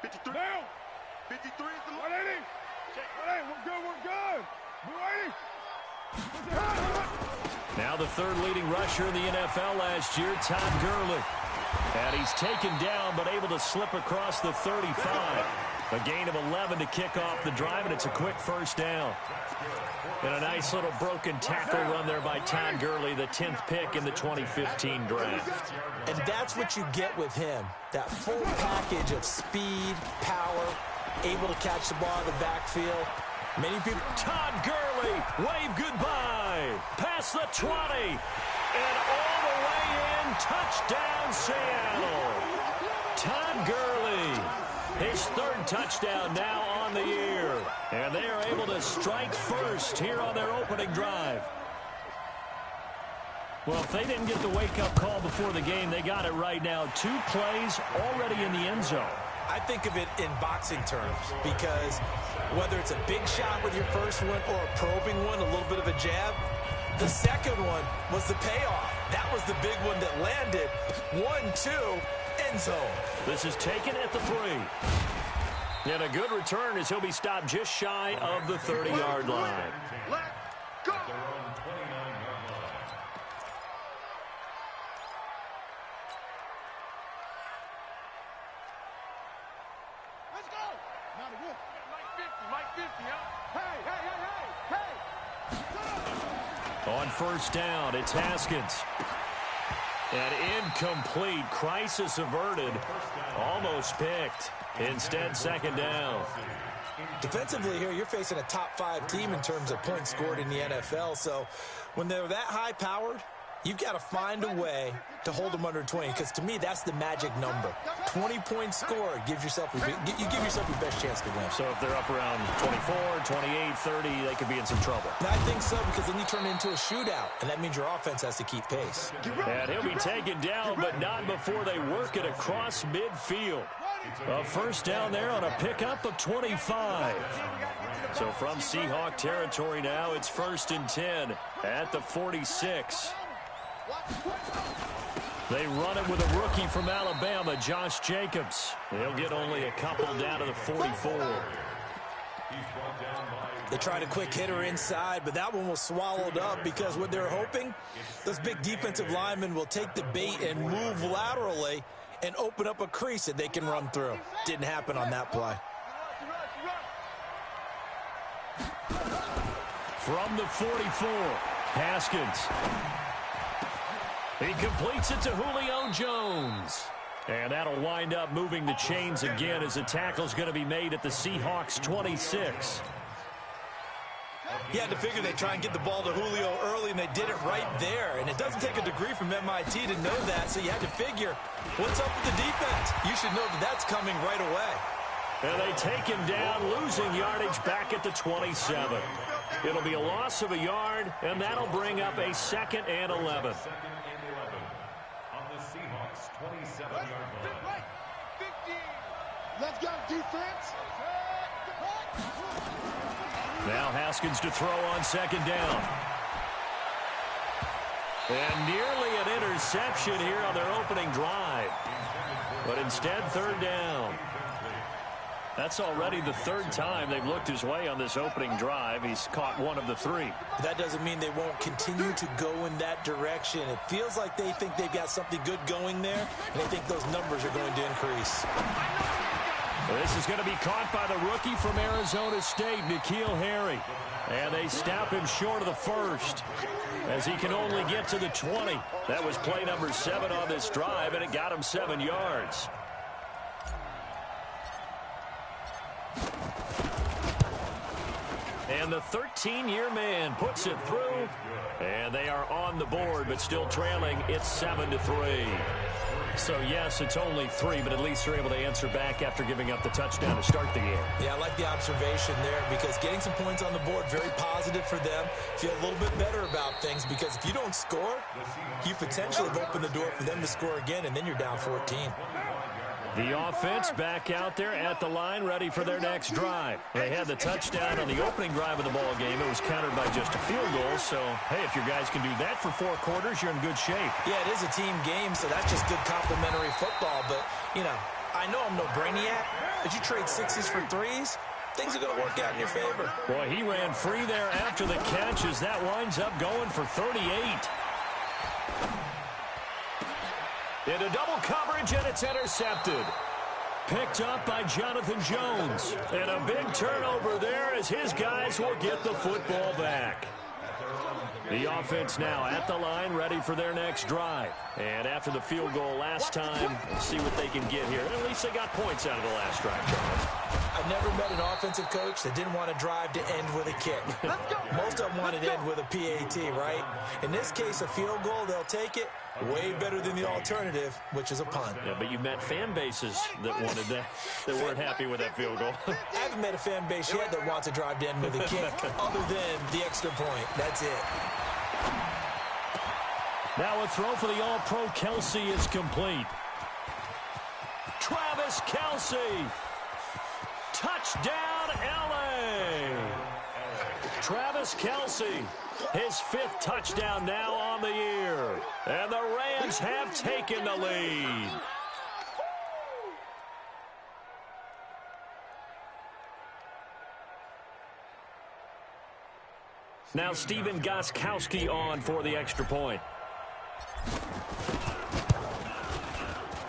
53. Down. 53 is the 180. 180. We're good. We're good. 180. Now the third leading rusher in the NFL last year, Todd Gurley. And he's taken down but able to slip across the 35. A gain of 11 to kick off the drive, and it's a quick first down. And a nice little broken tackle run there by Todd Gurley, the 10th pick in the 2015 draft. And that's what you get with him, that full package of speed, power, able to catch the ball in the backfield. Many people... Todd Gurley, wave goodbye, past the 20, and all the way in, touchdown Seattle. Todd Gurley, his third touchdown now on the year, and they are able to strike first here on their opening drive. Well, if they didn't get the wake-up call before the game, they got it right now. 2 plays already in the end zone. I think of it in boxing terms because whether it's a big shot with your first one or a probing one, a little bit of a jab, the second one was the payoff. That was the big one that landed. 1-2, end zone. This is taken at the 3. And a good return as he'll be stopped just shy of the 30-yard line. Let's go. Let's go. Not a good. Like 50, huh? Hey. On first down, it's Haskins. And incomplete. Crisis averted. Almost picked. Instead, second down. Defensively here, you're facing a top-5 team in terms of points scored in the NFL. So when they're that high-powered, you've got to find a way to hold them under 20, because to me, that's the magic number. 20 points scored gives yourself you give yourself your best chance to win. So if they're up around 24, 28, 30, they could be in some trouble. And I think so, because then you turn it into a shootout, and that means your offense has to keep pace. And he'll be taken down, but not before they work it across midfield. A first down there on a pickup of 25. So from Seahawk territory now, it's 1st and 10 at the 46. They run it with a rookie from Alabama, Josh Jacobs. They'll get only a couple down to the 44. They tried a quick hitter inside, but that one was swallowed up because what they're hoping, those big defensive linemen will take the bait and move laterally and open up a crease that they can run through. Didn't happen on that play. From the 44, Haskins. He completes it to Julio Jones. And that'll wind up moving the chains again as the tackle's going to be made at the Seahawks 26. You had to figure they'd try and get the ball to Julio early, and they did it right there. And it doesn't take a degree from MIT to know that, so you had to figure, what's up with the defense? You should know that that's coming right away. And they take him down, losing yardage back at the 27. It'll be a loss of a yard, and that'll bring up a 2nd and 11. On the Seahawks 27-yard line. Let's go, defense. Now Haskins to throw on 2nd down. And nearly an interception here on their opening drive. But instead, 3rd down. That's already the 3rd time they've looked his way on this opening drive. He's caught 1 of the 3. That doesn't mean they won't continue to go in that direction. It feels like they think they've got something good going there, and they think those numbers are going to increase. This is going to be caught by the rookie from Arizona State, N'Keal Harry. And they stop him short of the 1st as he can only get to the 20. That was play number 7 on this drive, and it got him 7 yards. And the 13-year man puts it through. And they are on the board, but still trailing. It's 7-3. So, yes, it's only 3, but at least they're able to answer back after giving up the touchdown to start the game. Yeah, I like the observation there because getting some points on the board, very positive for them. Feel a little bit better about things because if you don't score, you potentially have opened the door for them to score again, and then you're down 14. The offense back out there at the line, ready for their next drive. They had the touchdown on the opening drive of the ball game. It was countered by just a field goal. So, hey, if your guys can do that for 4 quarters, you're in good shape. Yeah, it is a team game, so that's just good complimentary football. But, you know, I know I'm no brainiac, but you trade sixes for threes, things are going to work out in your favor. Boy, he ran free there after the catch as that winds up going for 38. Into double coverage, and it's intercepted. Picked up by Jonathan Jones. And a big turnover there as his guys will get the football back. The offense now at the line, ready for their next drive. And after the field goal last time, let's see what they can get here. At least they got points out of the last drive, Charles. I've never met an offensive coach that didn't want to drive to end with a kick. Most of them wanted to end with a PAT, right? In this case, a field goal, they'll take it. Way better than the alternative, which is a punt. Yeah, but you met fan bases that wanted that, that weren't happy with that field goal. I haven't met a fan base yet that wants to drive to end with a kick, other than the extra point. That's it. Now a throw for the All-Pro Kelsey is complete. Travis Kelsey. Touchdown, L.A. Travis Kelsey. His 5th touchdown now on the year. And the Rams have taken the lead. Now Steven Gostkowski on for the extra point.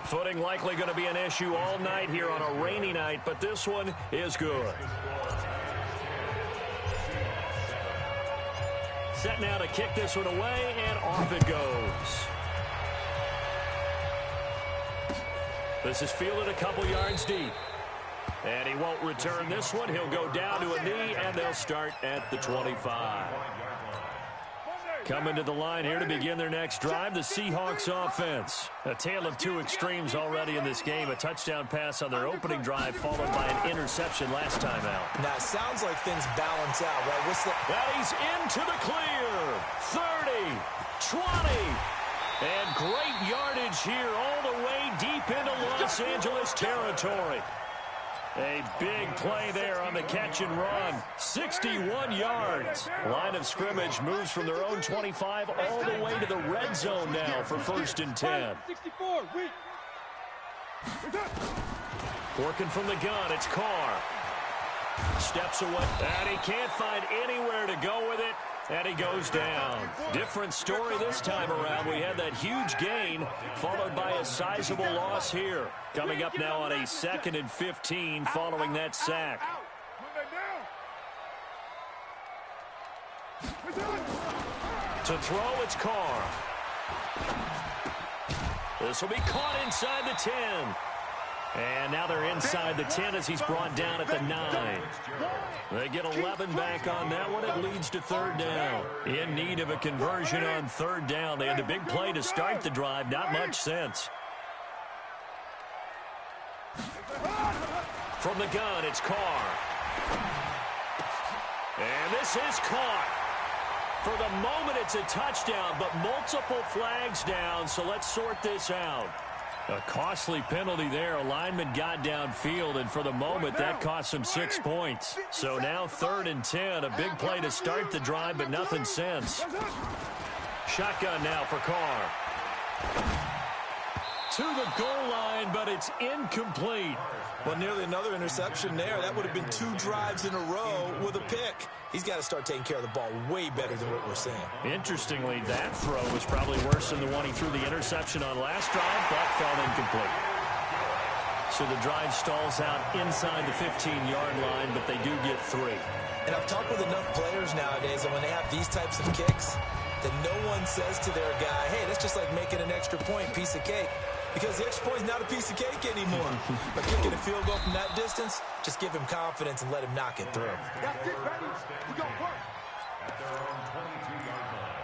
Footing likely going to be an issue all night here on a rainy night, but this one is good. Set now to kick this one away, and off it goes. This is fielded a couple yards deep. And he won't return this one. He'll go down to a knee, and they'll start at the 25. Coming to the line here to begin their next drive, the Seahawks offense. A tale of two extremes already in this game. A touchdown pass on their opening drive, followed by an interception last time out. Now, it sounds like things balance out, right? That he's into the clear. 30, 20, and great yardage here all the way deep into Los Angeles territory. A big play there on the catch and run. 61 yards. Line of scrimmage moves from their own 25 all the way to the red zone now for 1st and 10. Working from the gun, it's Carr. Steps away, and he can't find anywhere to go with it. And he goes down. Different story this time around. We had that huge gain, followed by a sizable loss here. Coming up now on a 2nd and 15 following that sack. To throw, it's Carr. This will be caught inside the 10. And now they're inside the 10 as he's brought down at the 9. They get 11 back on that one. It leads to 3rd down. In need of a conversion on 3rd down. They had a big play to start the drive. Not much sense. From the gun, it's Carr. And this is caught. For the moment, it's a touchdown, but multiple flags down, so let's sort this out. A costly penalty there. A lineman got downfield, and for the moment, that cost him 6 points. So now 3rd and 10. A big play to start the drive, but nothing since. Shotgun now for Carr. To the goal line, but it's incomplete. Well, nearly another interception there. That would have been 2 drives in a row with a pick. He's got to start taking care of the ball way better than what we're seeing. Interestingly, that throw was probably worse than the one he threw the interception on last drive, but fell incomplete. So the drive stalls out inside the 15-yard line, but they do get 3. And I've talked with enough players nowadays that when they have these types of kicks, that no one says to their guy, hey, that's just like making an extra point, piece of cake. Because the extra point is not a piece of cake anymore. But kicking a field goal from that distance, just give him confidence and let him knock it through. That's it, ready. We got work. At their own 22-yard line.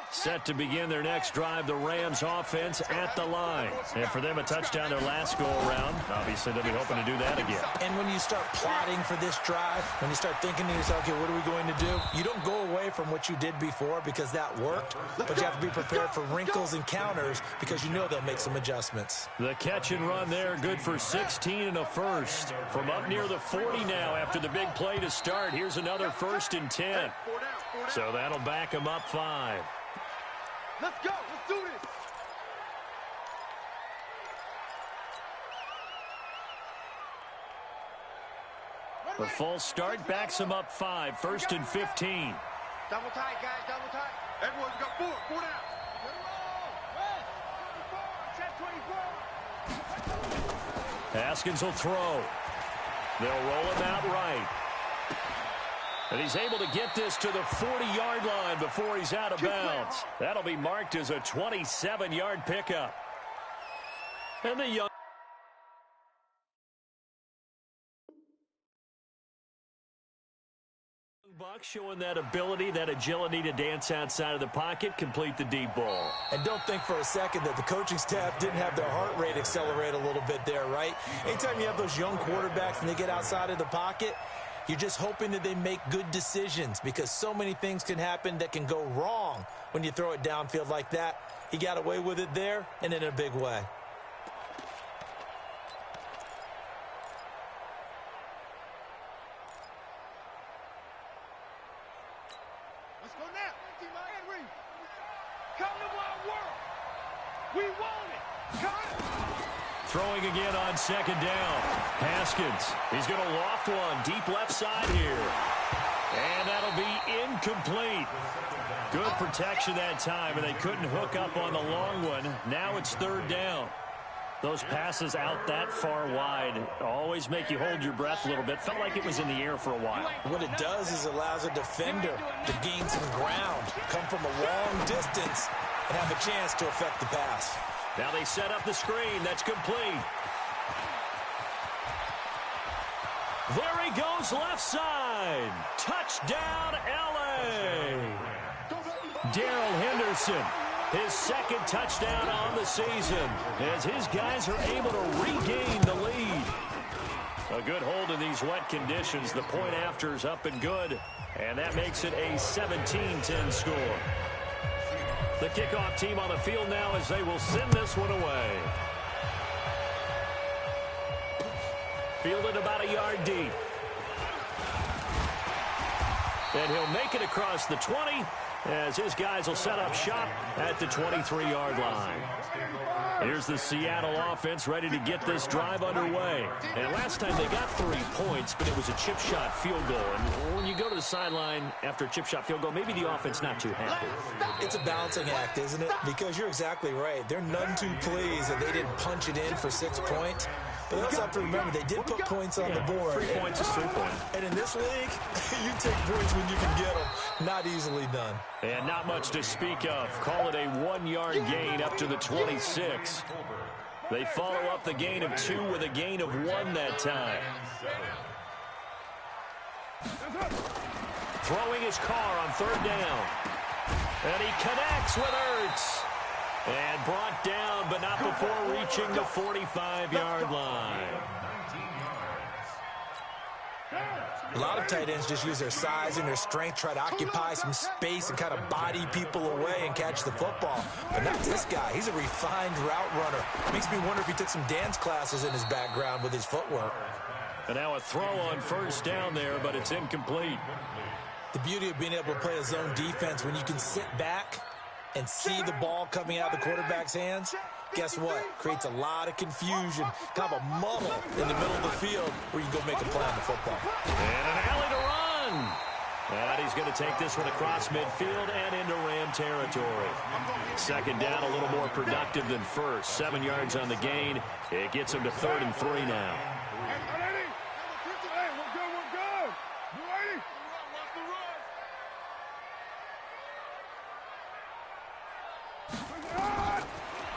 Set to begin their next drive, the Rams offense at the line. And for them, a touchdown their last go-around. Obviously, they'll be hoping to do that again. And when you start plotting for this drive, when you start thinking to yourself, okay, what are we going to do? You don't go away from what you did before because that worked, but you have to be prepared for wrinkles and counters because you know they'll make some adjustments. The catch and run there, good for 16 and a first. From up near the 40 now after the big play to start. Here's another 1st and 10. So that'll back them up 5. Let's go. Let's do this. The false start backs him up 5, 1st and 15. Double tight, guys. Double tight. Everyone, you got 4. 4 down. Haskins will throw. They'll roll him out right. And he's able to get this to the 40-yard line before he's out of bounds. That'll be marked as a 27-yard pickup. And the young Buck showing that ability, that agility to dance outside of the pocket, complete the deep ball. And don't think for a second that the coaching staff didn't have their heart rate accelerate a little bit there, right? Anytime you have those young quarterbacks and they get outside of the pocket, you're just hoping that they make good decisions because so many things can happen that can go wrong when you throw it downfield like that. He got away with it there and in a big way. Let's go now. Henry. Come to my world. We want it. Come. Throwing again on 2nd down. Haskins, he's going to loft one deep left side here. And that'll be incomplete. Good protection that time, and they couldn't hook up on the long one. Now it's 3rd down. Those passes out that far wide always make you hold your breath a little bit. Felt like it was in the air for a while. What it does is allows a defender to gain some ground, come from a long distance, and have a chance to affect the pass. Now they set up the screen. That's complete. There he goes left side. Touchdown, L.A. Darrell Henderson, his 2nd touchdown on the season as his guys are able to regain the lead. A good hold in these wet conditions. The point after is up and good, and that makes it a 17-10 score. The kickoff team on the field now as they will send this one away. Fielded about a yard deep. And he'll make it across the 20 as his guys will set up shop at the 23-yard line. Here's the Seattle offense ready to get this drive underway. And last time they got 3 points, but it was a chip shot field goal. And when you go to the sideline after a chip shot field goal, maybe the offense not too happy. It's a balancing act, isn't it? Because you're exactly right. They're none too pleased that they didn't punch it in for 6 points. But they also have to remember they did put points on the board. 3 points is 3 points. And in this league, you take points when you can get them. Not easily done. And not much to speak of. Call it a 1-yard gain up to the 26. They follow up the gain of 2 with a gain of 1 that time. Throwing his car on 3rd down. And he connects with Ertz. And brought down, but not before reaching the 45-yard line. A lot of tight ends just use their size and their strength, try to occupy some space and kind of body people away and catch the football. But not this guy. He's a refined route runner. Makes me wonder if he took some dance classes in his background with his footwork. And now a throw on 1st down there, but it's incomplete. The beauty of being able to play a zone defense when you can sit back and see the ball coming out of the quarterback's hands, guess what? Creates a lot of confusion, kind of a muddle in the middle of the field where you can go make a play on the football. And an alley to run. And he's going to take this one across midfield and into Ram territory. 2nd down, a little more productive than 1st. 7 yards on the gain. It gets him to 3rd and 3 now.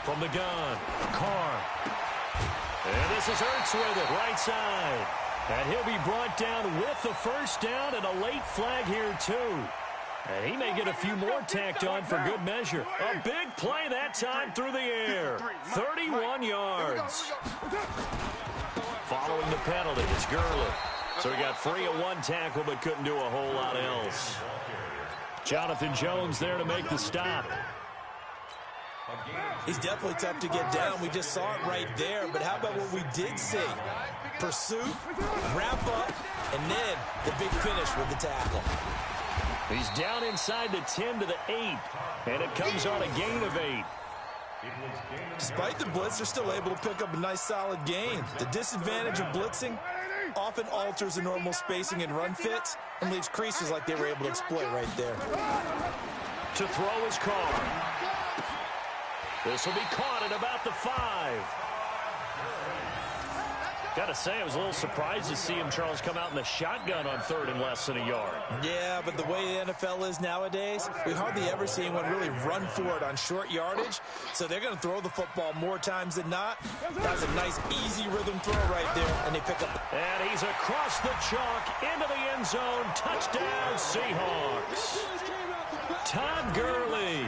From the gun, Carr. And this is Ertz with it, right side. And he'll be brought down with the 1st down and a late flag here, too. And he may get a few more tacked on for good measure. A big play that time through the air. 31 yards. Following the penalty, it's Gurley. So he got free of 1 tackle but couldn't do a whole lot else. Jonathan Jones there to make the stop. He's definitely tough to get down. We just saw it right there. But how about what we did see? Pursuit, wrap up, and then the big finish with the tackle. He's down inside the 10 to the 8, and it comes on a gain of 8. Despite the blitz, they're still able to pick up a nice, solid gain. The disadvantage of blitzing often alters the normal spacing and run fits and leaves creases like they were able to exploit right there. To throw his Carr. This will be caught at about the 5. Got to say, I was a little surprised to see him, Charles, come out in the shotgun on 3rd and less than a yard. Yeah, but the way the NFL is nowadays, we hardly ever see anyone really run for it on short yardage. So they're going to throw the football more times than not. That was a nice, easy rhythm throw right there, and they pick up. And he's across the chalk into the end zone. Touchdown, Seahawks. Todd Gurley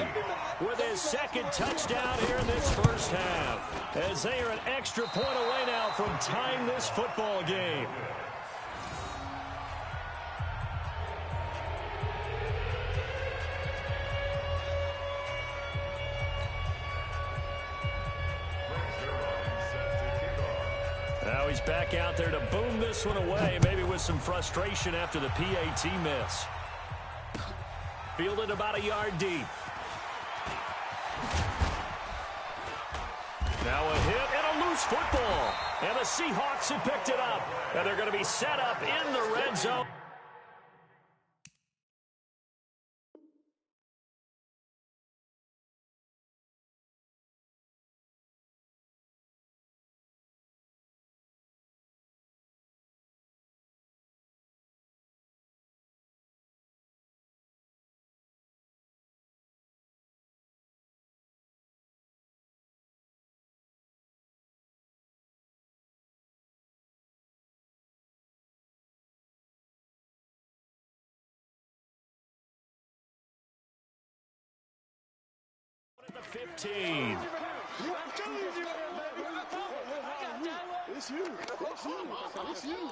with his 2nd touchdown here in this first half, as they are an extra point away now from tying this football game. Now he's back out there to boom this one away, maybe with some frustration after the PAT miss. Fielded about a yard deep. Now a hit and a loose football. And the Seahawks have picked it up. And they're going to be set up in the red zone. At the 15. It's you. It's you.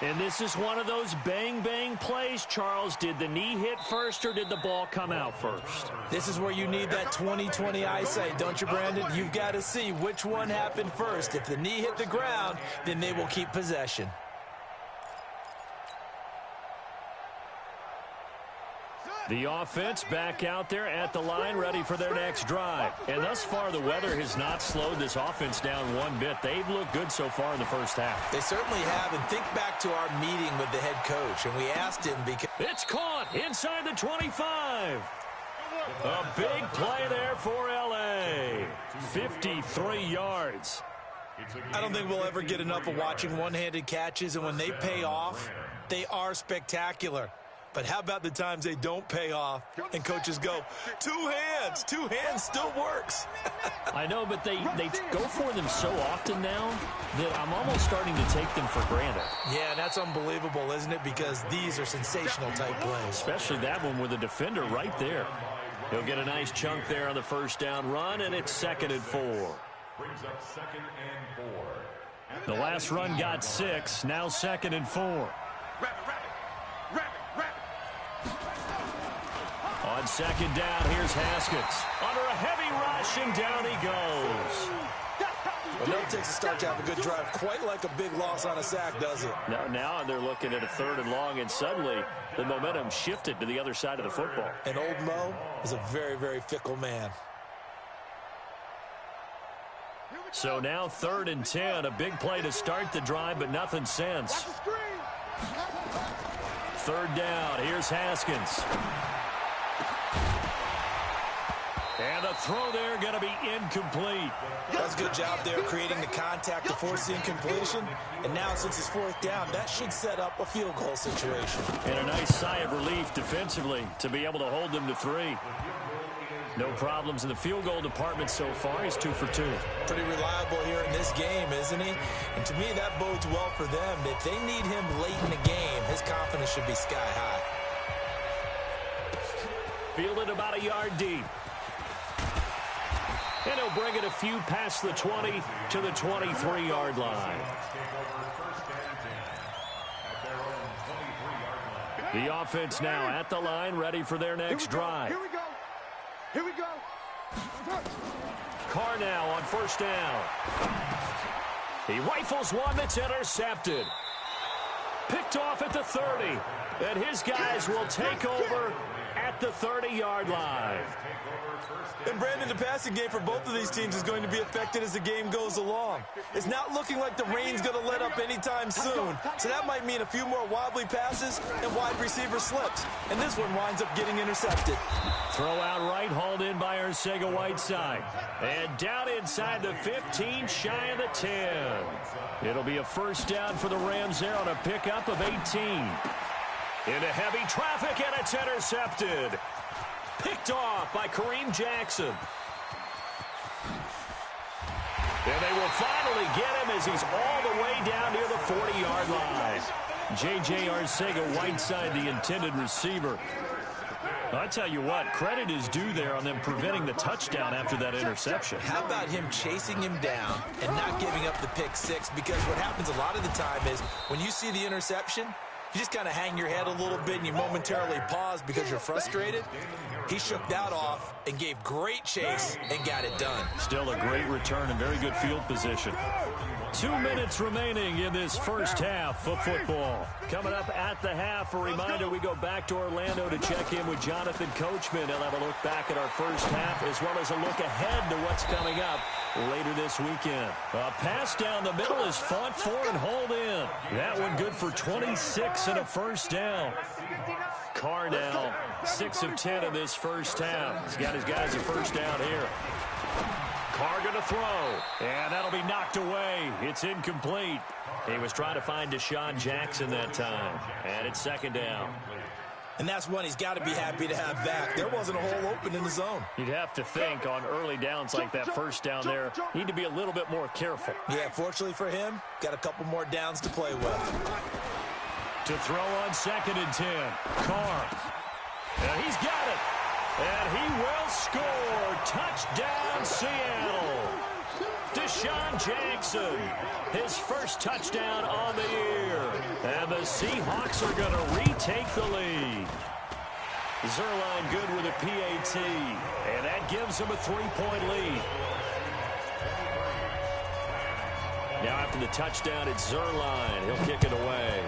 And this is one of those bang-bang plays, Charles. Did the knee hit first or did the ball come out first? This is where you need that 20/20 eyesight, don't you, Brandon? You've got to see which one happened first. If the knee hit the ground, then they will keep possession. The offense back out there at the line, ready for their next drive. And thus far, the weather has not slowed this offense down one bit. They've looked good so far in the first half. They certainly have. And think back to our meeting with the head coach, and we asked him because... It's caught inside the 25. A big play there for L.A. 53 yards. I don't think we'll ever get enough of watching one-handed catches, and when they pay off, they are spectacular. But how about the times they don't pay off and coaches go, two hands still works. I know, but they go for them so often now that I'm almost starting to take them for granted. Yeah, that's unbelievable, isn't it? Because these are sensational type plays. Especially that one with the defender right there. He'll get a nice chunk there on the first down run, and it's 2nd and 4. Brings up 2nd and 4. The last run got 6, now 2nd and 4. On 2nd down, here's Haskins. Under a heavy rush, and down he goes. Well, never takes a start to have a good drive, quite like a big loss on a sack, does it? Now they're looking at a 3rd and long, and suddenly the momentum shifted to the other side of the football. And old Mo is a very, very fickle man. So now 3rd and 10, a big play to start the drive, but nothing since. 3rd down, here's Haskins. And the throw there going to be incomplete. That's a good job there creating the contact to force the incompletion. And now since it's 4th down, that should set up a field goal situation. And a nice sigh of relief defensively to be able to hold them to 3. No problems in the field goal department so far. He's 2 for 2. Pretty reliable here in this game, isn't he? And to me, that bodes well for them. If they need him late in the game, his confidence should be sky high. Fielded about a yard deep. And he'll bring it a few past the 20 to the 23-yard line. The offense now at the line, ready for their next drive. Here we go. Here we go. Carr now on 1st down. He rifles one that's intercepted. Picked picked off at the 30. And his guys will take over at the 30-yard line. And Brandon, the passing game for both of these teams is going to be affected as the game goes along. It's not looking like the rain's going to let up anytime soon. So that might mean a few more wobbly passes and wide receiver slips. And this one winds up getting intercepted. Throw out right, hauled in by Arcega-Whiteside. And down inside the 15, shy of the 10. It'll be a first down for the Rams there on a pickup of 18. Into heavy traffic, and it's intercepted. Picked off by Kareem Jackson. And they will finally get him as he's all the way down near the 40-yard line. J.J. Arcega-Whiteside, the intended receiver. I tell you what, credit is due there on them preventing the touchdown after that interception. How about him chasing him down and not giving up the pick six? Because what happens a lot of the time is when you see the interception, you just kind of hang your head a little bit and you momentarily pause because you're frustrated. He shook that off and gave great chase and got it done. Still a great return and very good field position. 2 minutes remaining in this first half of football. Coming up at the half, a reminder, we go back to Orlando to check in with Jonathan Coachman. He'll have a look back at our first half as well as a look ahead to what's coming up later this weekend. A pass down the middle is fought for and hauled in. That one good for 26 and a first down. Carr now 6 of 10 in this first half. He's got his guys a first down here. Carr going to throw, and that'll be knocked away. It's incomplete. He was trying to find Deshaun Jackson that time, and it's second down. And that's one he's got to be happy to have back. There wasn't a hole open in the zone. You'd have to think on early downs like that first down there, need to be a little bit more careful. Yeah, fortunately for him, got a couple more downs to play with. To throw on 2nd and 10, Carr. And he's got it. And he will score. Touchdown, Seattle. Deshaun Jackson, his first touchdown on the year. And the Seahawks are going to retake the lead. Zuerlein good with a PAT. And that gives him a 3-point lead. Now after the touchdown, it's Zuerlein. He'll kick it away.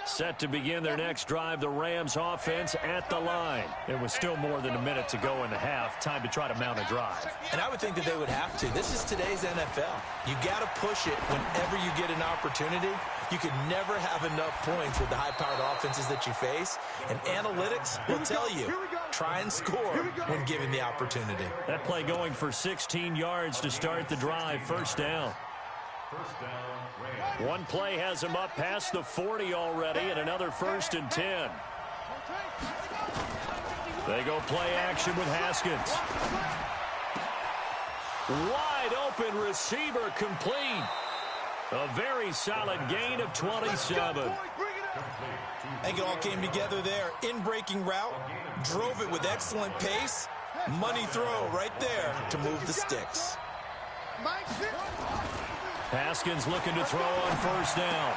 Set to begin their next drive, the Rams offense at the line. There was still more than a minute to go in the half. Time to try to mount a drive. And I would think that they would have to. This is today's NFL. You got to push it whenever you get an opportunity. You could never have enough points with the high-powered offenses that you face. And analytics will tell you, try and score when given the opportunity. That play going for 16 yards to start the drive. First down. One play has him up past the 40 already, and another 1st and 10. They go play action with Haskins. Wide open receiver complete. A very solid gain of 27. I think it all came together there. In-breaking route, drove it with excellent pace. Money throw right there to move the sticks. Haskins looking to throw on first down.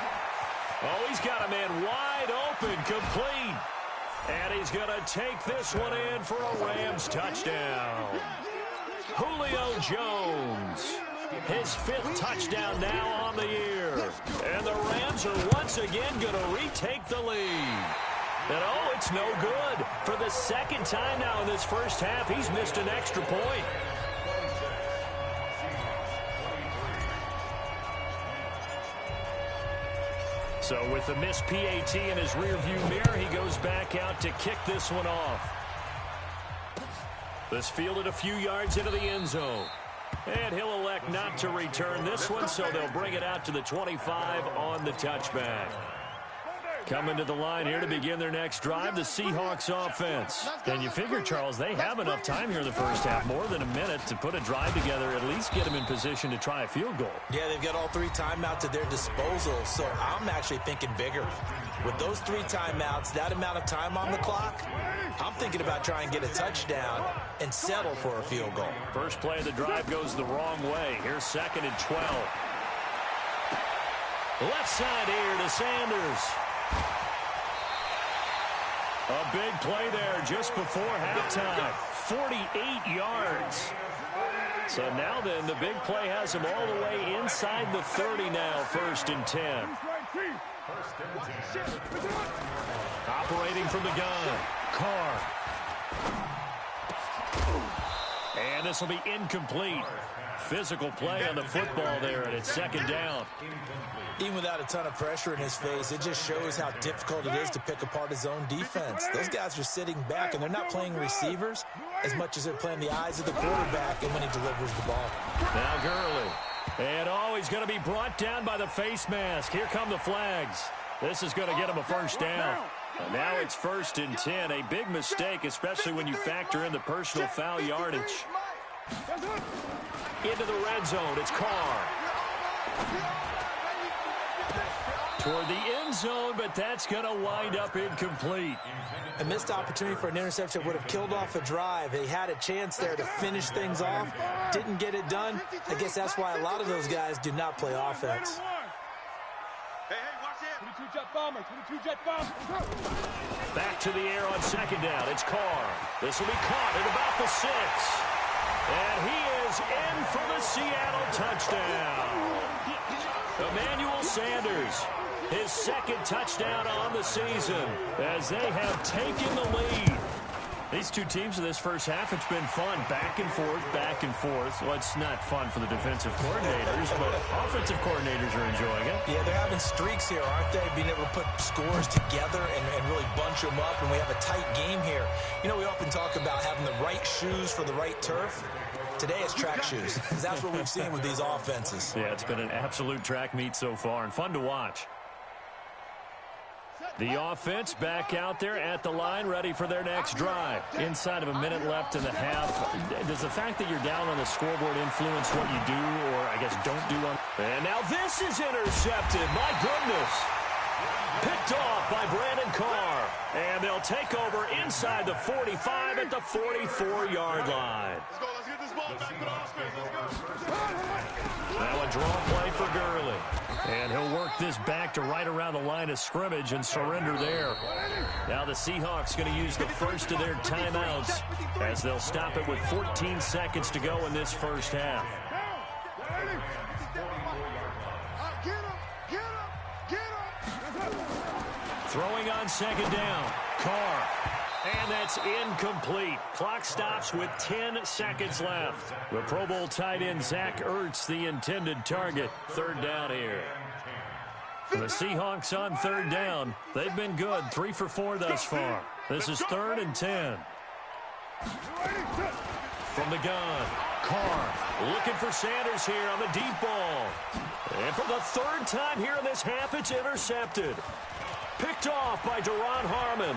Oh, he's got a man wide open, complete. And he's going to take this one in for a Rams touchdown. Julio Jones, his 5th touchdown now on the year. And the Rams are once again going to retake the lead. And oh, it's no good. For the 2nd time now in this first half, he's missed an extra point. So with the missed PAT in his rearview mirror, he goes back out to kick this one off. This fielded a few yards into the end zone. And he'll elect not to return this one, so they'll bring it out to the 25 on the touchback. Coming to the line here to begin their next drive, the Seahawks offense. And you figure, Charles, they have enough time here in the first half, more than a minute, to put a drive together, at least get them in position to try a field goal. Yeah, they've got all 3 timeouts at their disposal, so I'm actually thinking bigger. With those 3 timeouts, that amount of time on the clock, I'm thinking about trying to get a touchdown and settle for a field goal. First play of the drive goes the wrong way. Here's 2nd and 12. Left side here to Sanders. A big play there just before halftime. 48 yards. So now then, the big play has him all the way inside the 30 now, 1st and 10. Operating from the gun, Carr. And this will be incomplete. Physical play on the football there, and it's 2nd down. Even without a ton of pressure in his face, it just shows how difficult it is to pick apart his own defense. Those guys are sitting back, and they're not playing receivers as much as they're playing the eyes of the quarterback and when he delivers the ball. Now Gurley. And he's going to be brought down by the face mask. Here come the flags. This is going to get him a 1st down. And now it's 1st and 10. A big mistake, especially when you factor in the personal foul yardage. Into the red zone, it's Carr. Toward the end zone, but that's going to wind up incomplete. A missed opportunity for an interception would have killed off a drive. They had a chance there to finish things off. Didn't get it done. I guess that's why a lot of those guys do not play offense. Hey, watch it. 22 jet bomber, 22 jet bomber. Back to the air on 2nd down. It's Carr. This will be caught at about the 6. And he is in for the Seattle touchdown. Emmanuel Sanders, his 2nd touchdown on the season as they have taken the lead. These two teams in this first half, it's been fun. Back and forth, back and forth. Well, it's not fun for the defensive coordinators, but offensive coordinators are enjoying it. Yeah, they're having streaks here, aren't they? Being able to put scores together and really bunch them up, and we have a tight game here. You know, we often talk about having the right shoes for the right turf. Today it's track shoes, because that's what we've seen with these offenses. Yeah, it's been an absolute track meet so far, and fun to watch. The offense back out there at the line, ready for their next drive. Inside of a minute left in the half. Does the fact that you're down on the scoreboard influence what you do, or I guess don't do on? And now this is intercepted. My goodness. Picked off by Brandon Carr. And they'll take over inside the 45 at the 44-yard line. Let's go. Let's get this ball back to the offense. Let's go. Now a draw play for Gurley. And he'll work this back to right around the line of scrimmage and surrender there. Now the Seahawks going to use the first of their timeouts as they'll stop it with 14 seconds to go in this first half. Throwing on 2nd down, Carr. And that's incomplete. Clock stops with 10 seconds left. The Pro Bowl tight end Zach Ertz, the intended target. 3rd down here. The Seahawks on 3rd down. They've been good. 3 for 4 thus far. This is 3rd and 10. From the gun, Carr looking for Sanders here on the deep ball. And for the 3rd time here in this half, it's intercepted. Picked off by Duron Harmon.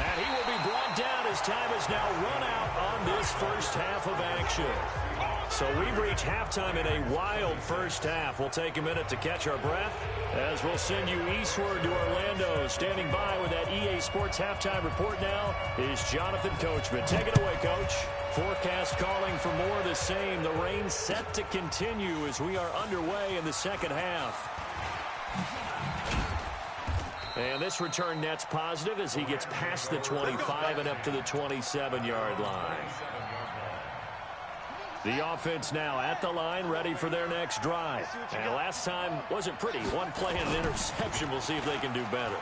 And he will be brought down as time is now run out on this first half of action. So we've reached halftime in a wild first half. We'll take a minute to catch our breath as we'll send you eastward to Orlando. Standing by with that EA Sports halftime report now is Jonathan Coachman. Take it away, Coach. Forecast calling for more of the same. The rain set to continue as we are underway in the second half. And this return net's positive as he gets past the 25 and up to the 27-yard line. The offense now at the line, ready for their next drive. And last time wasn't pretty. One play and an interception. We'll see if they can do better.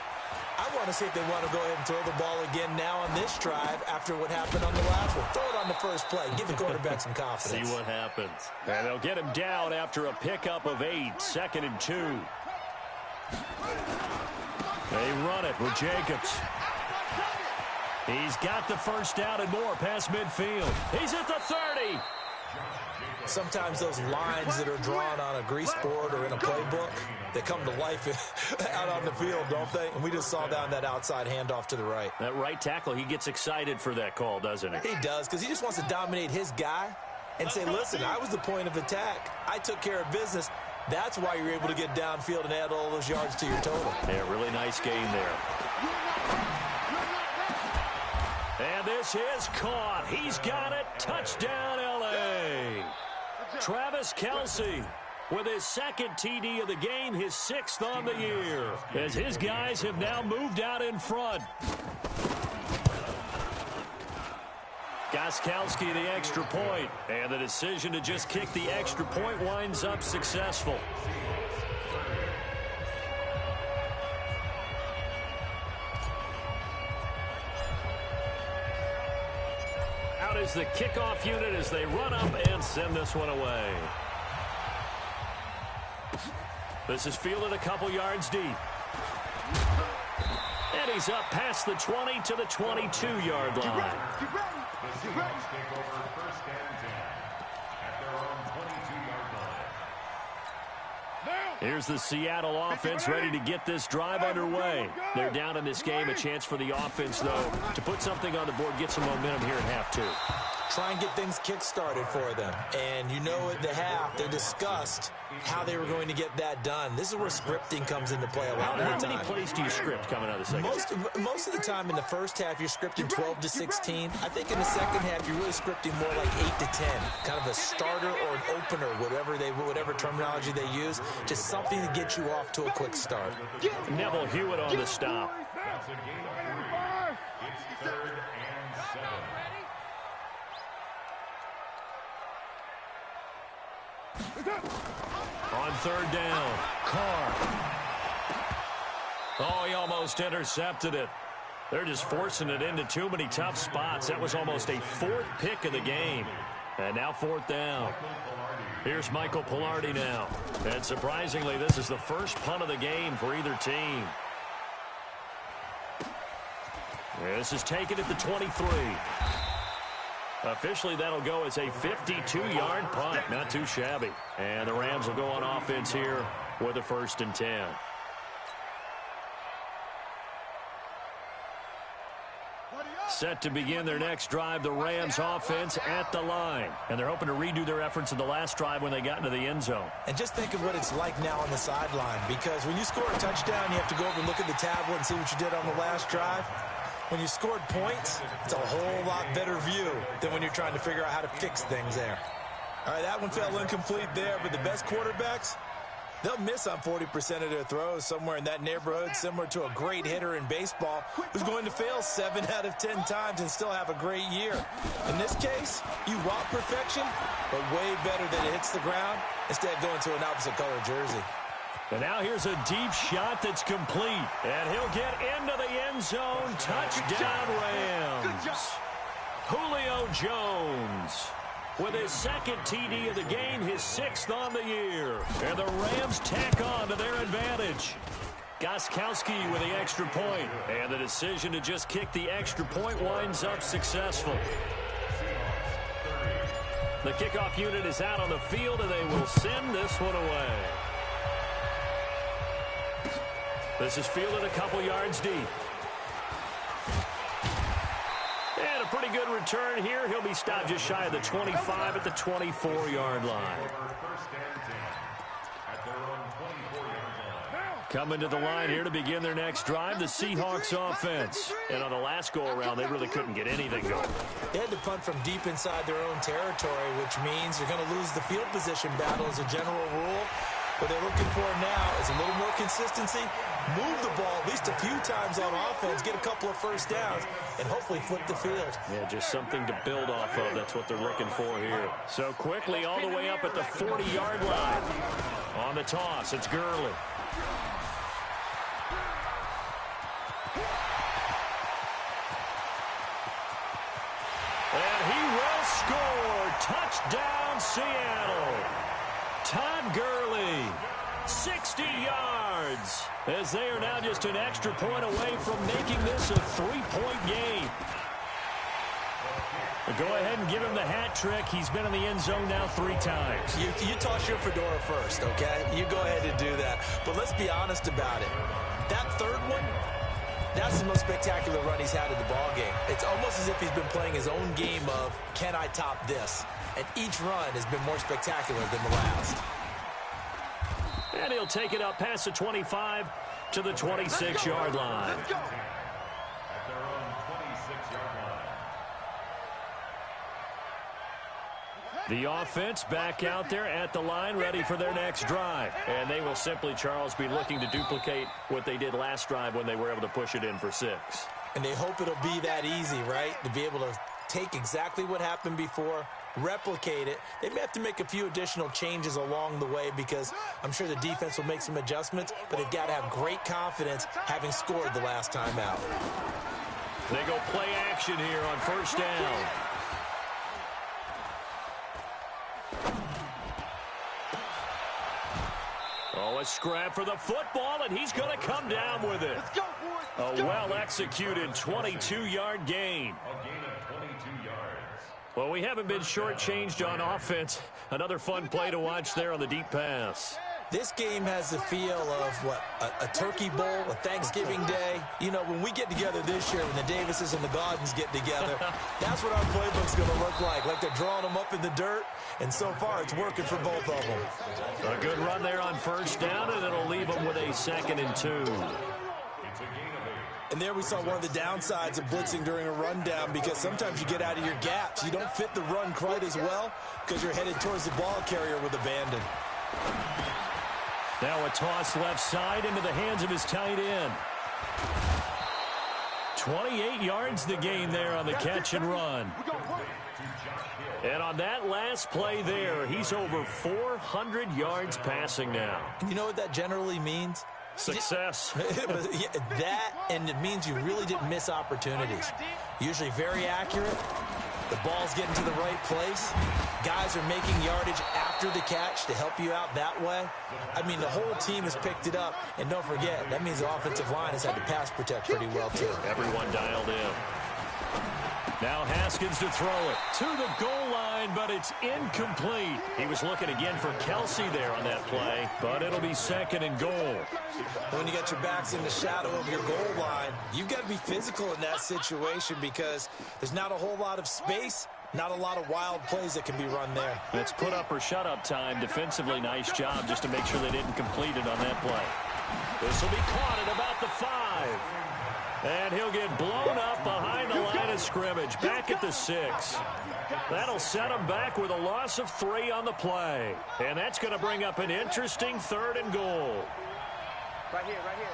I want to see if they want to go ahead and throw the ball again now on this drive after what happened on the last one. Throw it on the first play. Give the quarterback some confidence. See what happens. And they'll get him down after a pickup of 8. 2nd and 2. They run it with Jacobs. He's got the first down and more past midfield. He's at the 30. Sometimes those lines that are drawn on a grease board or in a playbook, they come to life out on the field, don't they? And we just saw down that outside handoff to the right. That right tackle, he gets excited for that call, doesn't he? He does, because he just wants to dominate his guy and say, listen, I was the point of attack. I took care of business. That's why you're able to get downfield and add all those yards to your total. Yeah, really nice gain there. And this is caught. He's got it. Touchdown, L.A. Travis Kelce. with his second TD of the game, his 6th on the year, as his guys have now moved out in front. Gostkowski the extra point, and the decision to just kick the extra point winds up successful. Out is the kickoff unit as they run up and send this one away. This is fielded a couple yards deep. And he's up past the 20 to the 22-yard line. The Seahawks take over 1st and 10 at their own 22-yard line. Here's the Seattle offense ready to get this drive underway. They're down in this game. A chance for the offense, though, to put something on the board, get some momentum here at half two. Try and get things kick-started for them. And you know at the half, they discussed how they were going to get that done. This is where scripting comes into play a lot of the time. How many plays do you script coming out of the second? Most of the time in the first half, you're scripting 12 to 16. I think in the second half, you're really scripting more like 8 to 10. Kind of a starter or an opener, whatever terminology they use. Just something to get you off to a quick start. Neville Hewitt on the stop. That's a gain of 3. It's 3rd and 7. On 3rd down, Carr. Oh, he almost intercepted it. They're just forcing it into too many tough spots. That was almost a 4th pick of the game. And now 4th down. Here's Michael Pilardi now. And surprisingly, this is the first punt of the game for either team. This is taken at the 23. Officially, that'll go as a 52-yard punt. Not too shabby. And the Rams will go on offense here with a 1st and 10. Set to begin their next drive, the Rams offense at the line. And they're hoping to redo their efforts in the last drive when they got into the end zone. And just think of what it's like now on the sideline, because when you score a touchdown, you have to go over and look at the tablet and see what you did on the last drive. When you scored points, it's a whole lot better view than when you're trying to figure out how to fix things there. All right, that one fell incomplete there, but the best quarterbacks, they'll miss on 40% of their throws, somewhere in that neighborhood, similar to a great hitter in baseball who's going to fail 7 out of 10 times and still have a great year. In this case, you want perfection, but way better than it hits the ground instead of going to an opposite color jersey. And now here's a deep shot that's complete. And he'll get into the end zone. Touchdown, Rams. Julio Jones with his 2nd TD of the game, his 6th on the year. And the Rams tack on to their advantage. Gostkowski with the extra point. And the decision to just kick the extra point winds up successful. The kickoff unit is out on the field, and they will send this one away. This is fielded a couple yards deep. And a pretty good return here. He'll be stopped just shy of the 25 at the 24-yard line. Coming to the line here to begin their next drive, the Seahawks offense. And on the last go-around, they really couldn't get anything going. They had to punt from deep inside their own territory, which means you're going to lose the field position battle as a general rule. What they're looking for now is a little more consistency, move the ball at least a few times on offense, get a couple of first downs, and hopefully flip the field. Yeah, just something to build off of. That's what they're looking for here. So quickly all the way up at the 40-yard line. On the toss, it's Gurley. And he will score. Touchdown, Seattle. Todd Gurley, 60 yards, as they are now just an extra point away from making this a 3-point game. Go ahead and give him the hat trick. He's been in the end zone now 3 times. You toss your fedora first, okay? You go ahead and do that. But let's be honest about it. That 3rd one, that's the most spectacular run he's had in the ballgame. It's almost as if he's been playing his own game of, can I top this? And each run has been more spectacular than the last. And he'll take it up past the 25 to the 26-yard line. At their own 26-yard line. The offense back out there at the line, ready for their next drive. And they will simply, Charles, be looking to duplicate what they did last drive when they were able to push it in for 6. And they hope it'll be that easy, right? To be able to take exactly what happened before, replicate it. They may have to make a few additional changes along the way because I'm sure the defense will make some adjustments, but they've got to have great confidence having scored the last time out. They go play action here on first down. Oh, a scrap for the football, and he's going to come down with it. Let's go, boys. A well-executed 22-yard gain. A gain of 22 yards. Well, we haven't been shortchanged on offense. Another fun play to watch there on the deep pass. This game has the feel of, what, a turkey bowl, a Thanksgiving day. You know, when we get together this year, when the Davises and the Gaudens get together, that's what our playbook's going to look like. Like they're drawing them up in the dirt, and so far it's working for both of them. A good run there on first down, and it'll leave them with a 2nd and 2. It's a gain of 8. And there we saw one of the downsides of blitzing during a rundown because sometimes you get out of your gaps. You don't fit the run quite as well because you're headed towards the ball carrier with abandon. Now a toss left side into the hands of his tight end. 28 yards the gain there on the catch and run. And on that last play there, he's over 400 yards passing now. You know what that generally means? Success. That, and it means you really didn't miss opportunities. Usually very accurate. The ball's getting to the right place. Guys are making yardage after the catch to help you out that way. I mean, the whole team has picked it up. And don't forget, that means the offensive line has had to pass protect pretty well, too. Everyone dialed in. Now Haskins to throw it to the goal line, but it's incomplete. He was looking again for Kelsey there on that play, but it'll be 2nd and goal. When you got your backs in the shadow of your goal line, you've got to be physical in that situation because there's not a whole lot of space, not a lot of wild plays that can be run there. It's put up or shut up time. Defensively, nice job just to make sure they didn't complete it on that play. This will be caught at about the 5. And he'll get blown up behind the line of scrimmage, back at the 6. That'll set him back with a loss of 3 on the play. And that's going to bring up an interesting 3rd and goal. Right here, right here.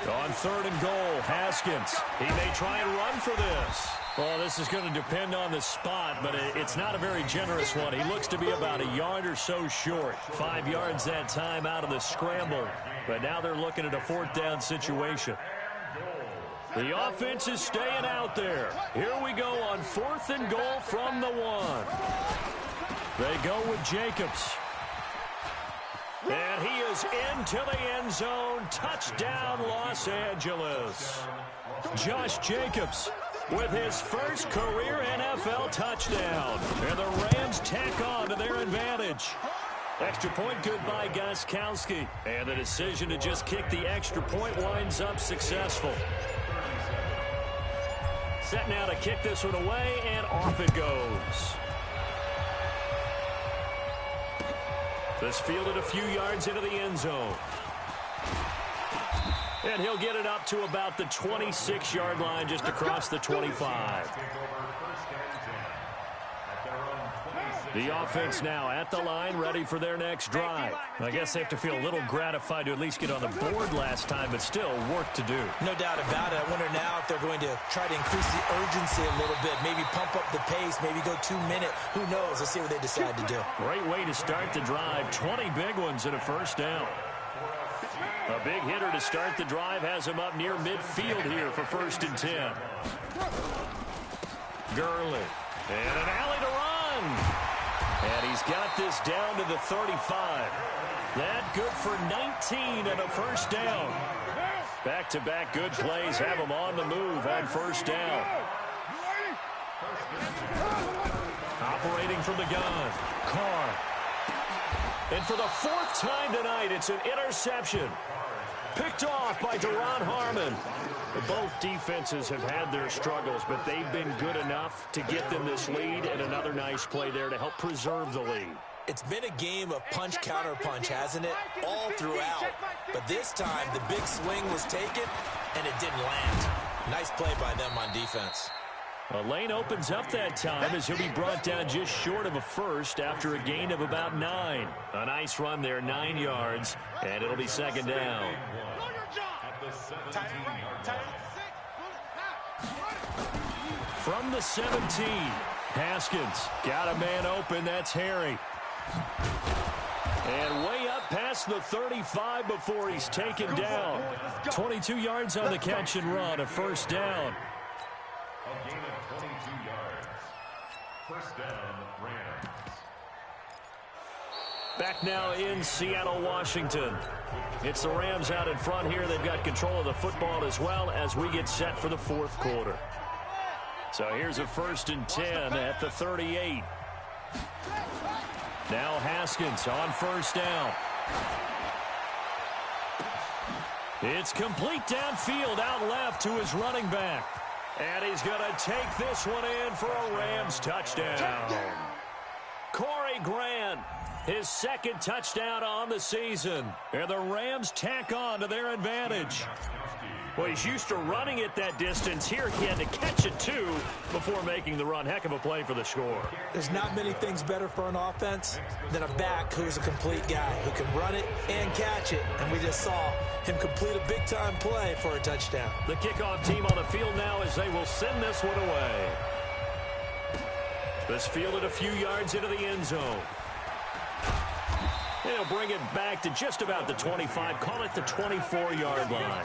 On 3rd and goal, Haskins. He may try and run for this. Well, this is going to depend on the spot, but it's not a very generous one. He looks to be about a yard or so short. 5 yards that time out of the scramble. But now they're looking at a 4th down situation. The offense is staying out there. Here we go on 4th and goal from the 1. They go with Jacobs. And he is into the end zone. Touchdown, Los Angeles. Josh Jacobs with his first career NFL touchdown. And the Rams tack on to their advantage. Extra point good by Gostkowski. And the decision to just kick the extra point winds up successful. Set now to kick this one away, and off it goes. This fielded a few yards into the end zone. And he'll get it up to about the 26-yard line, just across the 25. The offense now at the line, ready for their next drive. I guess they have to feel a little gratified to at least get on the board last time, but still work to do. No doubt about it. I wonder now if they're going to try to increase the urgency a little bit, maybe pump up the pace, maybe go 2 minute. Who knows? Let's see what they decide to do. Great way to start the drive. 20 big ones and a first down. A big hitter to start the drive has him up near midfield here for 1st and 10. Gurley. And an alley to run. And he's got this down to the 35. That good for 19 and a first down. Back-to-back good plays have him on the move on first down. Operating from the gun. Carr. And for the 4th time tonight, it's an interception. Picked off by Deron Harmon. Both defenses have had their struggles, but they've been good enough to get them this lead, and another nice play there to help preserve the lead. It's been a game of punch-counter-punch, hasn't it? All throughout. But this time, the big swing was taken, and it didn't land. Nice play by them on defense. A lane opens up that time as he'll be brought down just short of a first after a gain of about 9. A nice run there, 9 yards, and it'll be second down. From the 17, Haskins got a man open. That's Harry. And way up past the 35 before he's taken down. 22 yards on the catch and run, a first down. A gain of 22 yards. First down, Rams. Back now in Seattle, Washington. It's the Rams out in front here. They've got control of the football as well as we get set for the fourth quarter. So here's a 1st and 10 at the 38. Now Haskins on first down. It's complete downfield out left to his running back. And he's going to take this one in for a Rams touchdown. Corey Grant, his 2nd touchdown on the season. And the Rams tack on to their advantage. Well, he's used to running it that distance. Here he had to catch it, too, before making the run. Heck of a play for the score. There's not many things better for an offense than a back who's a complete guy who can run it and catch it. And we just saw him complete a big-time play for a touchdown. The kickoff team on the field now as they will send this one away. This fielded a few yards into the end zone. They'll bring it back to just about the 25. Call it the 24-yard line.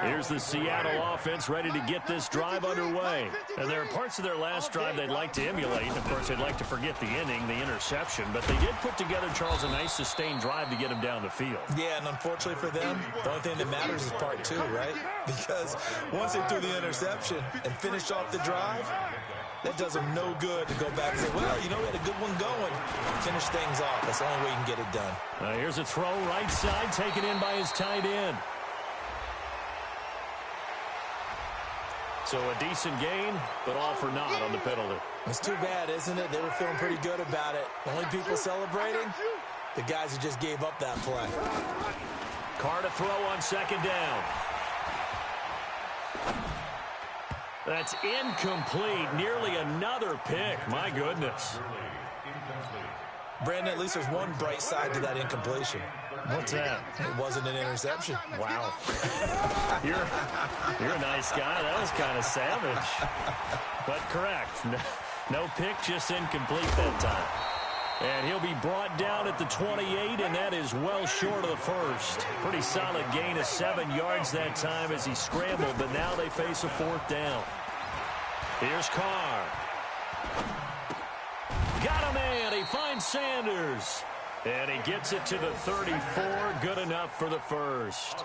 Here's the Seattle offense ready to get this drive underway. And there are parts of their last drive they'd like to emulate. And, of course, they'd like to forget the inning, the interception. But they did put together, Charles, a nice sustained drive to get him down the field. Yeah, and unfortunately for them, the only thing that matters is part 2, right? Because once they threw the interception and finished off the drive, that does them no good to go back and say, well, you know, we had a good one going. Finish things off. That's the only way you can get it done. Here's a throw right side, taken in by his tight end. So a decent gain, but all for naught on the penalty. It's too bad, isn't it? They were feeling pretty good about it. The only people celebrating, the guys who just gave up that play. Carr to throw on second down. That's incomplete. Nearly another pick. My goodness. Brandon, at least there's one bright side to that incompletion. What's that? It wasn't an interception. Wow. You're a nice guy. That was kind of savage. But correct. No pick, just incomplete that time. And he'll be brought down at the 28, and that is well short of the first. Pretty solid gain of 7 yards that time as he scrambled, but now they face a 4th down. Here's Carr. Got a man. He finds Sanders. And he gets it to the 34. Good enough for the first.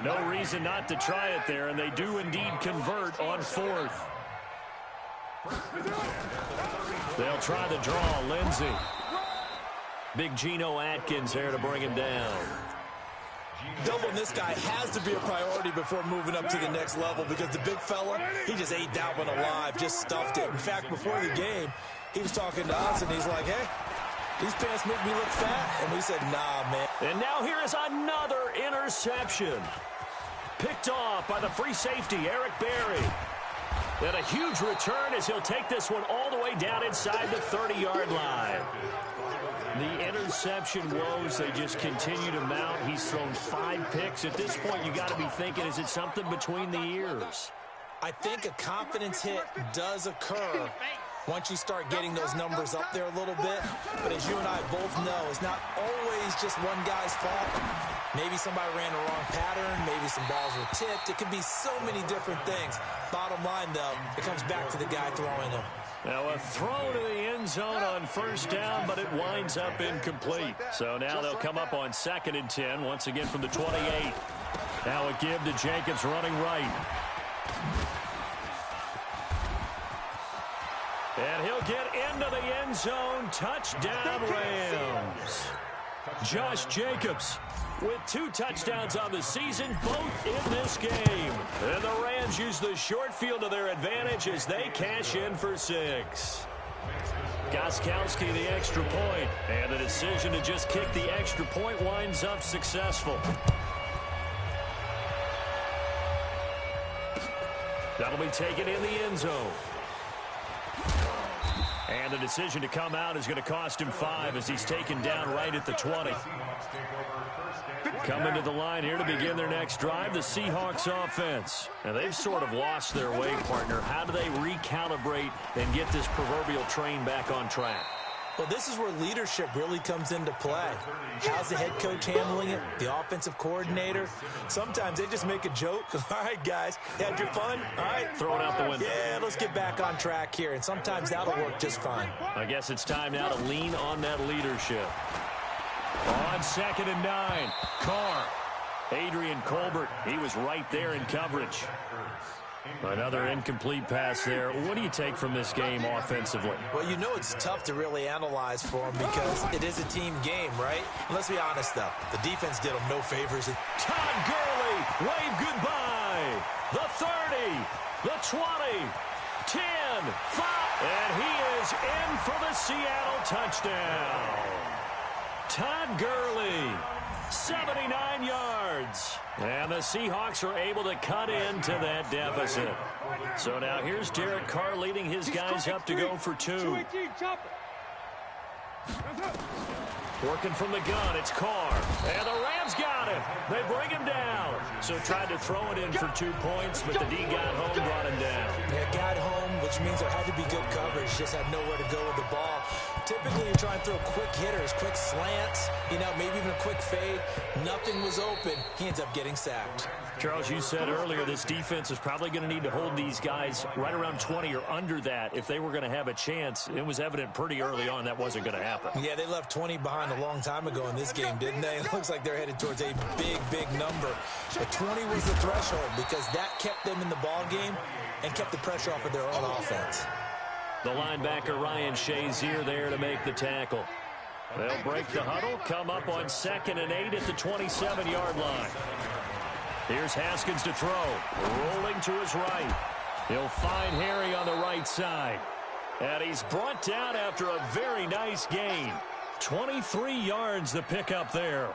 No reason not to try it there, and they do indeed convert on 4th. They'll try the draw. Lindsey. Big Geno Atkins there to bring him down. Doubling this guy has to be a priority before moving up to the next level because the big fella, he just ate that one alive, just stuffed it. In fact, before the game, he was talking to us, and he's like, hey, these pants make me look fat. And we said, nah, man. And now here is another interception. Picked off by the free safety, Eric Berry. And a huge return as he'll take this one all the way down inside the 30-yard line. The interception woes, they just continue to mount. He's thrown 5 picks. At this point, you got to be thinking, is it something between the ears? I think a confidence hit does occur once you start getting those numbers up there a little bit. But as you and I both know, it's not always just one guy's fault. Maybe somebody ran the wrong pattern. Maybe some balls were tipped. It could be so many different things. Bottom line, though, it comes back to the guy throwing them. Now a throw to the end zone on first down, but it winds up incomplete. So now they'll come up on 2nd and 10, once again from the 28. Now a give to Jenkins running right. And he'll get into the end zone. Touchdown, Rams. Josh Jacobs with 2 touchdowns on the season, both in this game. And the Rams use the short field to their advantage as they cash in for 6. Gostkowski the extra point, and the decision to just kick the extra point winds up successful. That'll be taken in the end zone. And the decision to come out is going to cost him 5 as he's taken down right at the 20. Coming to the line here to begin their next drive, the Seahawks offense. And they've sort of lost their way, partner. How do they recalibrate and get this proverbial train back on track? Well, this is where leadership really comes into play. How's the head coach handling it? The offensive coordinator? Sometimes they just make a joke. All right, guys, had your fun? All right. Throw it out the window. Yeah, let's get back on track here. And sometimes that'll work just fine. I guess it's time now to lean on that leadership. On 2nd and 9, Carr. Adrian Colbert, he was right there in coverage. Another incomplete pass there. What do you take from this game offensively? Well, you know it's tough to really analyze for them because it is a team game, right? And let's be honest, though. The defense did them no favors. Todd Gurley, wave goodbye. The 30, the 20, 10, 5. And he is in for the Seattle touchdown. Todd Gurley, 79 yards. And the Seahawks are able to cut into that deficit. So now here's Derek Carr leading his guys up to go for 2. Working from the gun, it's Carr. And the Rams got him. They bring him down. So tried to throw it in for 2 points, but the D got home, brought him down. Yeah, got home, which means there had to be good coverage. Just had nowhere to go with the ball. Typically, you try and throw quick hitters, quick slants, maybe even a quick fade. Nothing was open. He ends up getting sacked. Charles, you said earlier this defense is probably going to need to hold these guys right around 20 or under that if they were going to have a chance. It was evident pretty early on that wasn't going to happen. Yeah, they left 20 behind a long time ago in this game, didn't they? It looks like they're headed towards a big, big number. But 20 was the threshold because that kept them in the ball game and kept the pressure off of their own offense. The linebacker Ryan Shazier there to make the tackle. They'll break the huddle, come up on 2nd and 8 at the 27-yard line. Here's Haskins to throw, rolling to his right. He'll find Harry on the right side. And he's brought down after a very nice gain. 23 yards the pickup there.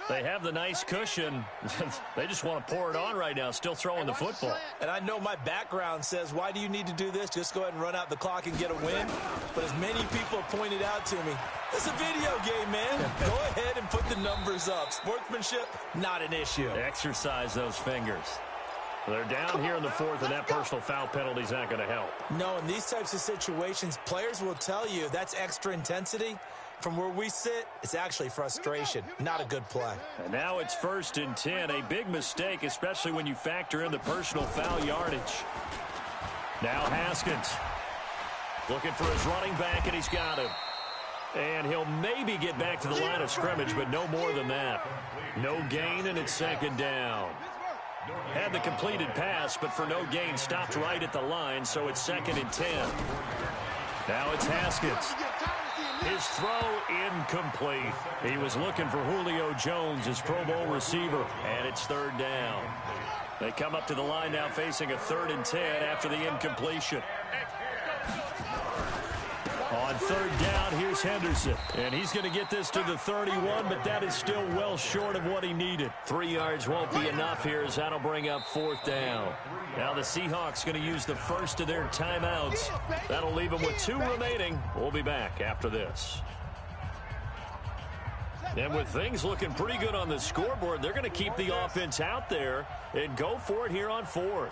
They have the nice cushion. They just want to pour it on right now, still throwing the football. And I know my background says, why do you need to do this? Just go ahead and run out the clock and get a win. But as many people have pointed out to me, it's a video game, man. Go ahead and put the numbers up. Sportsmanship, not an issue. Exercise those fingers. They're down here in the 4th, and that personal foul penalty is not going to help. No, in these types of situations, players will tell you that's extra intensity. From where we sit, it's actually frustration, not a good play. And now it's 1st and 10, a big mistake, especially when you factor in the personal foul yardage. Now Haskins looking for his running back, and he's got him. And he'll maybe get back to the line of scrimmage, but no more than that. No gain, and it's 2nd down. Had the completed pass, but for no gain, stopped right at the line, so it's 2nd and 10. Now it's Haskins. His throw incomplete. He was looking for Julio Jones, his Pro Bowl receiver, and it's 3rd down. They come up to the line now facing a 3rd and 10 after the incompletion. On 3rd down, here's Henderson. And he's going to get this to the 31, but that is still well short of what he needed. 3 yards won't be enough here as that'll bring up 4th down. Now the Seahawks going to use the first of their timeouts. That'll leave them with 2 remaining. We'll be back after this. And with things looking pretty good on the scoreboard, they're going to keep the offense out there and go for it here on 4th.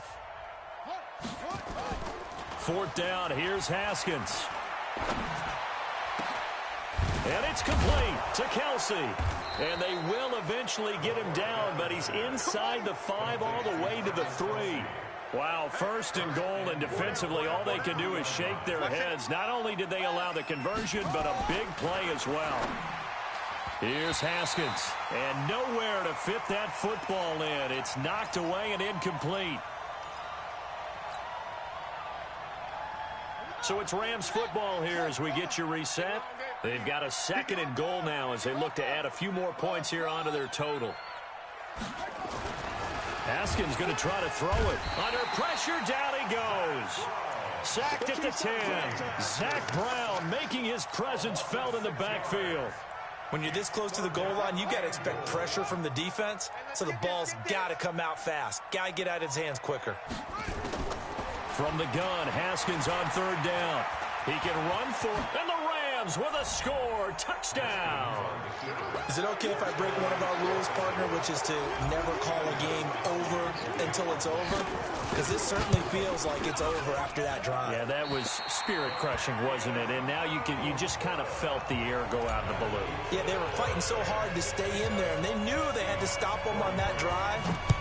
4th down, here's Haskins. And it's complete to Kelsey. And they will eventually get him down, but he's inside the 5 all the way to the 3. Wow, 1st and goal, and defensively all they can do is shake their heads. Not only did they allow the conversion, but a big play as well. Here's Haskins, and nowhere to fit that football in. It's knocked away and incomplete. So it's Rams football here as we get you reset. They've got a 2nd and goal now as they look to add a few more points here onto their total. Haskins going to try to throw it. Under pressure, down he goes. Sacked at the 10. Zach Brown making his presence felt in the backfield. When you're this close to the goal line, you got to expect pressure from the defense, so the ball's got to come out fast. Got to get out of his hands quicker. From the gun, Haskins on third down. He can run for it, and the Rams with a score. Touchdown. Is it okay if I break one of our rules, partner, which is to never call a game over until it's over? Because this certainly feels like it's over after that drive. Yeah, that was spirit-crushing, wasn't it? And now you just kind of felt the air go out of the balloon. Yeah, they were fighting so hard to stay in there, and they knew they had to stop them on that drive.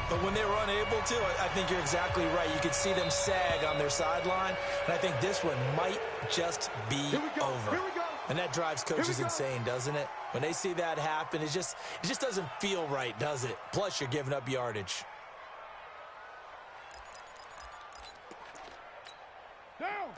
But when they were unable to, I think you're exactly right. You could see them sag on their sideline, and I think this one might just be over. And that drives coaches insane, doesn't it? When they see that happen, it just doesn't feel right, does it? Plus, you're giving up yardage.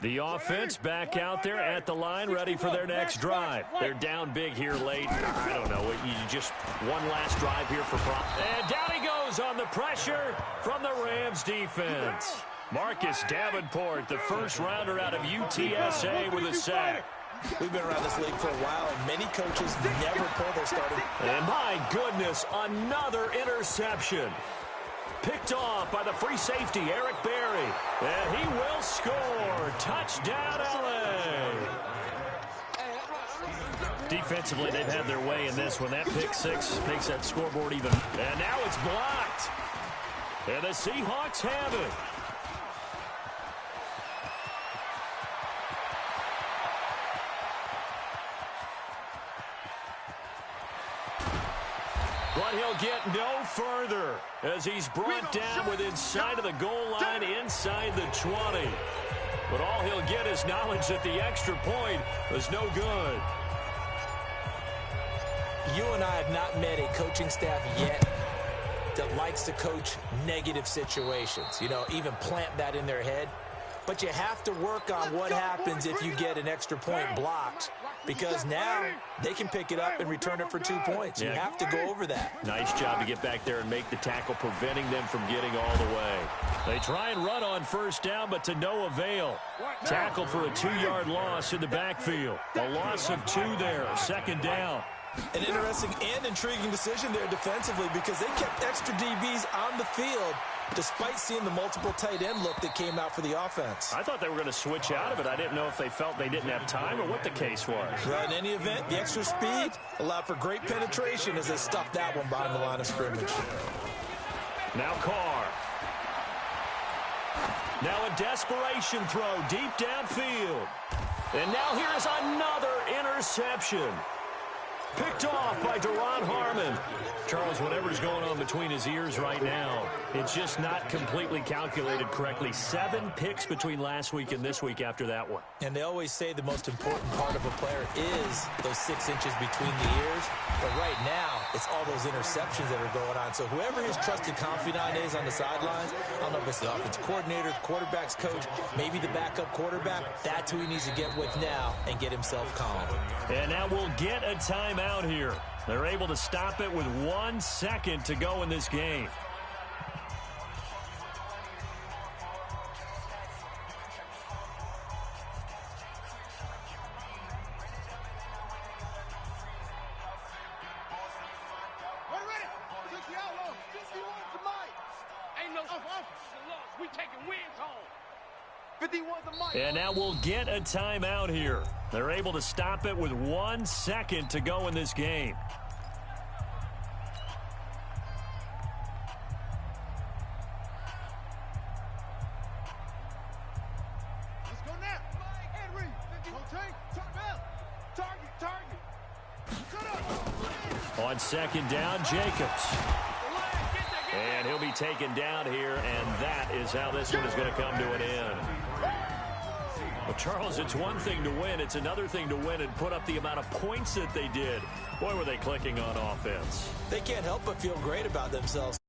The offense back out there at the line, ready for their next drive. They're down big here late. I don't know. You just one last drive here for Prop. And down he goes on the pressure from the Rams defense. Marcus Davenport, the first rounder out of UTSA with a sack. We've been around this league for a while, and many coaches never pull their starting. And my goodness, another interception. Picked off by the free safety, Eric Berry. And he will score. Touchdown, LA. Defensively, they've had their way in this one. That pick six makes that scoreboard even. And now it's blocked. And the Seahawks have it. But he'll get no further as he's brought down within sight of the goal line inside the 20. But all he'll get is knowledge that the extra point was no good. You and I have not met a coaching staff yet that likes to coach negative situations. You know, even plant that in their head. But you have to work on what happens if you get an extra point blocked, because now they can pick it up and return it for 2 points. You have to go over that. Nice job to get back there and make the tackle, preventing them from getting all the way. They try and run on first down, but to no avail. Tackled for a 2-yard loss in the backfield. A loss of 2 there, second down. An interesting and intriguing decision there defensively, because they kept extra DBs on the field despite seeing the multiple tight end look that came out for the offense. I thought they were going to switch out of it. I didn't know if they felt they didn't have time or what the case was. Well, in any event, the extra speed allowed for great penetration as they stuffed that one behind the line of scrimmage. Now Carr. Now a desperation throw deep downfield. And now here's another interception. Picked off by Duron Harmon. Charles, whatever's going on between his ears right now, it's just not completely calculated correctly. 7 picks between last week and this week after that one. And they always say the most important part of a player is those 6 inches between the ears. But right now, it's all those interceptions that are going on. So whoever his trusted confidant is on the sidelines, I don't know if it's the offensive coordinator, the quarterback's coach, maybe the backup quarterback, that's who he needs to get with now and get himself calm. And now we'll get a timeout here. They're able to stop it with 1 second to go in this game. And now we'll get a timeout here. They're able to stop it with 1 second to go in this game. Let's go now. Henry, rotate, target. Shut up. On second down, Jacobs. And he'll be taken down here, and that is how this one is going to come to an end. Well, Charles, it's one thing to win. It's another thing to win and put up the amount of points that they did. Boy, were they clicking on offense. They can't help but feel great about themselves.